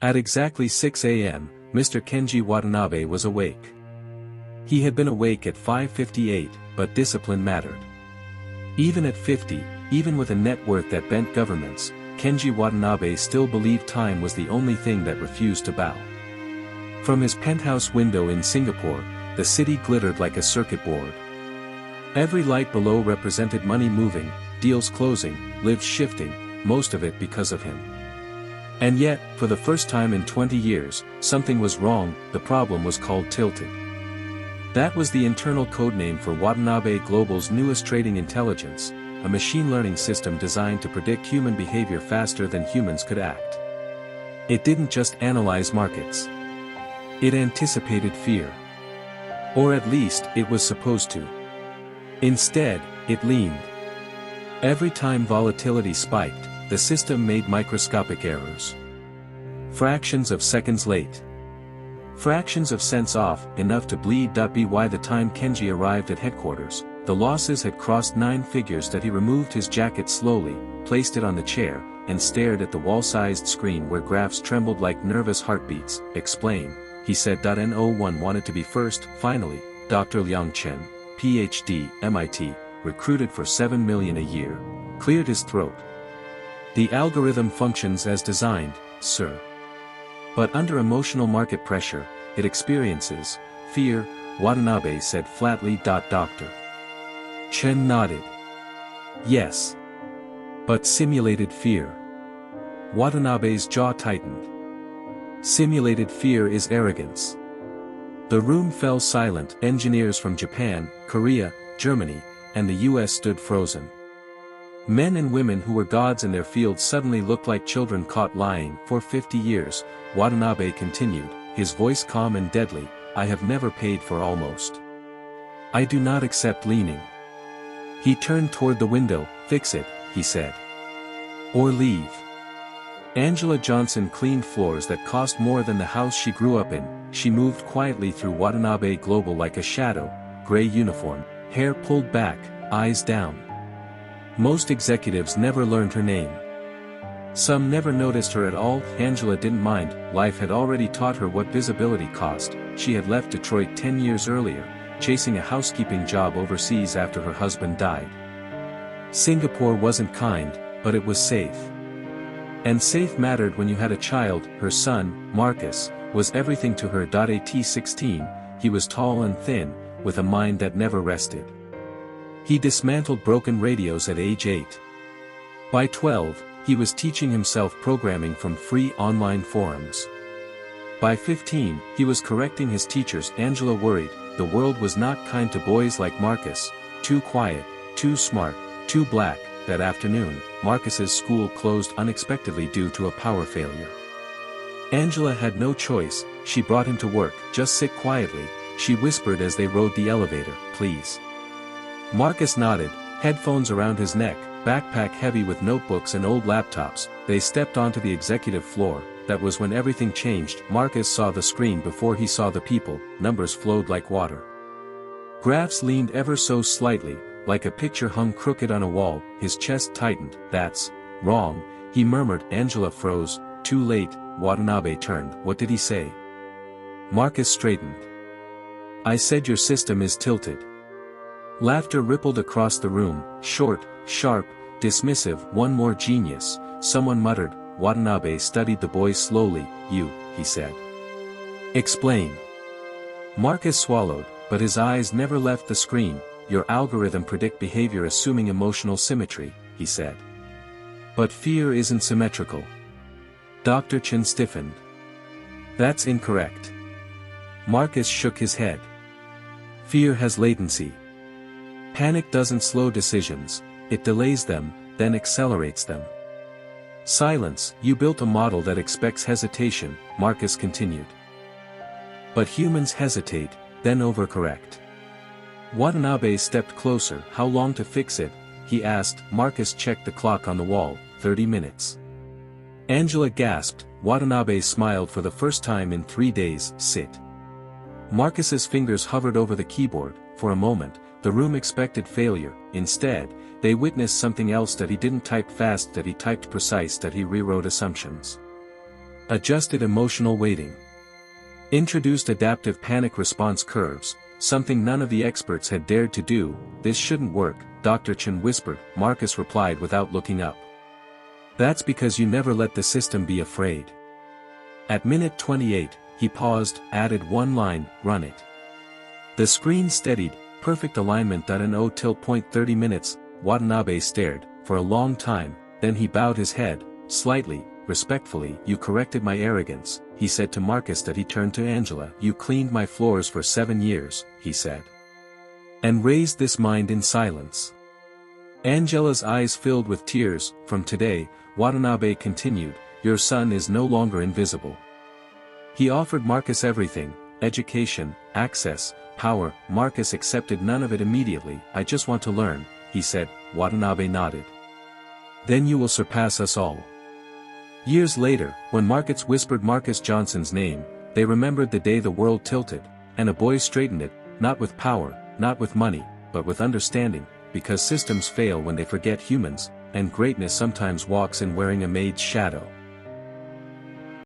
At exactly 6 a.m., Mr. Kenji Watanabe was awake. He had been awake at 5:58, but discipline mattered. Even at 50, even with a net worth that bent governments, Kenji Watanabe still believed time was the only thing that refused to bow. From his penthouse window in Singapore, the city glittered like a circuit board. Every light below represented money moving, deals closing, lives shifting, most of it because of him. And yet, for the first time in 20 years, something was wrong. The problem was called tilted. That was the internal codename for Watanabe Global's newest trading intelligence, a machine learning system designed to predict human behavior faster than humans could act. It didn't just analyze markets. It anticipated fear. Or at least, it was supposed to. Instead, it leaned. Every time volatility spiked, the system made microscopic errors. Fractions of seconds late. Fractions of cents off, enough to bleed. By the time Kenji arrived at headquarters, the losses had crossed 9 figures. That he removed his jacket slowly, placed it on the chair, and stared at the wall-sized screen where graphs trembled like nervous heartbeats. Explain, he said. No one wanted to be first. Finally, Dr. Liang Chen, PhD, MIT, recruited for $7 million a year, cleared his throat. The algorithm functions as designed, sir. But under emotional market pressure, it experiences fear, Watanabe said flatly. Dr. Chen nodded. Yes. But simulated fear. Watanabe's jaw tightened. Simulated fear is arrogance. The room fell silent. Engineers from Japan, Korea, Germany, and the US stood frozen. Men and women who were gods in their fields suddenly looked like children caught lying. For 50 years, Watanabe continued, his voice calm and deadly, I have never paid for almost. I do not accept leaning. He turned toward the window. Fix it, he said. Or leave. Angela Johnson cleaned floors that cost more than the house she grew up in. She moved quietly through Watanabe Global like a shadow, gray uniform, hair pulled back, eyes down. Most executives never learned her name. Some never noticed her at all. Angela didn't mind. Life had already taught her what visibility cost. She had left Detroit 10 years earlier, chasing a housekeeping job overseas after her husband died. Singapore wasn't kind, but it was safe. And safe mattered when you had a child. Her son, Marcus, was everything to her. At 16, he was tall and thin, with a mind that never rested. He dismantled broken radios at age 8. By 12, he was teaching himself programming from free online forums. By 15, he was correcting his teachers. Angela worried, the world was not kind to boys like Marcus, too quiet, too smart, too black. That afternoon, Marcus's school closed unexpectedly due to a power failure. Angela had no choice. She brought him to work. Just sit quietly, she whispered as they rode the elevator, please. Marcus nodded, headphones around his neck, backpack heavy with notebooks and old laptops. They stepped onto the executive floor. That was when everything changed. Marcus saw the screen before he saw the people. Numbers flowed like water. Graphs leaned ever so slightly, like a picture hung crooked on a wall. His chest tightened. That's wrong, he murmured. Angela froze. Too late. Watanabe turned. What did he say? Marcus straightened. I said your system is tilted. Laughter rippled across the room, short, sharp, dismissive. One more genius, someone muttered. Watanabe studied the boy slowly. You, he said. Explain. Marcus swallowed, but his eyes never left the screen. Your algorithm predict behavior assuming emotional symmetry, he said. But fear isn't symmetrical. Dr. Chen stiffened. That's incorrect. Marcus shook his head. Fear has latency. Panic doesn't slow decisions, it delays them, then accelerates them. Silence. You built a model that expects hesitation, Marcus continued. But humans hesitate, then overcorrect. Watanabe stepped closer. How long to fix it? He asked. Marcus checked the clock on the wall. 30 minutes. Angela gasped. Watanabe smiled for the first time in 3 days. Sit. Marcus's fingers hovered over the keyboard. For a moment, the room expected failure. Instead, they witnessed something else. That he didn't type fast, that he typed precise, that he rewrote assumptions. Adjusted emotional weighting. Introduced adaptive panic response curves, something none of the experts had dared to do. This shouldn't work, Dr. Chen whispered. Marcus replied without looking up. That's because you never let the system be afraid. At minute 28, he paused, added one line, run it. The screen steadied, perfect alignment. Till point 30 minutes, Watanabe stared, for a long time, then he bowed his head, slightly, respectfully. You corrected my arrogance, he said to Marcus. That he turned to Angela. You cleaned my floors for 7 years, he said. And raised this mind in silence. Angela's eyes filled with tears. From today, Watanabe continued, your son is no longer invisible. He offered Marcus everything, education, access, power. Marcus accepted none of it immediately. I just want to learn, he said. Watanabe nodded. Then you will surpass us all. Years later, when Marcus whispered Marcus Johnson's name, they remembered the day the world tilted, and a boy straightened it, not with power, not with money, but with understanding, because systems fail when they forget humans, and greatness sometimes walks in wearing a maid's shadow.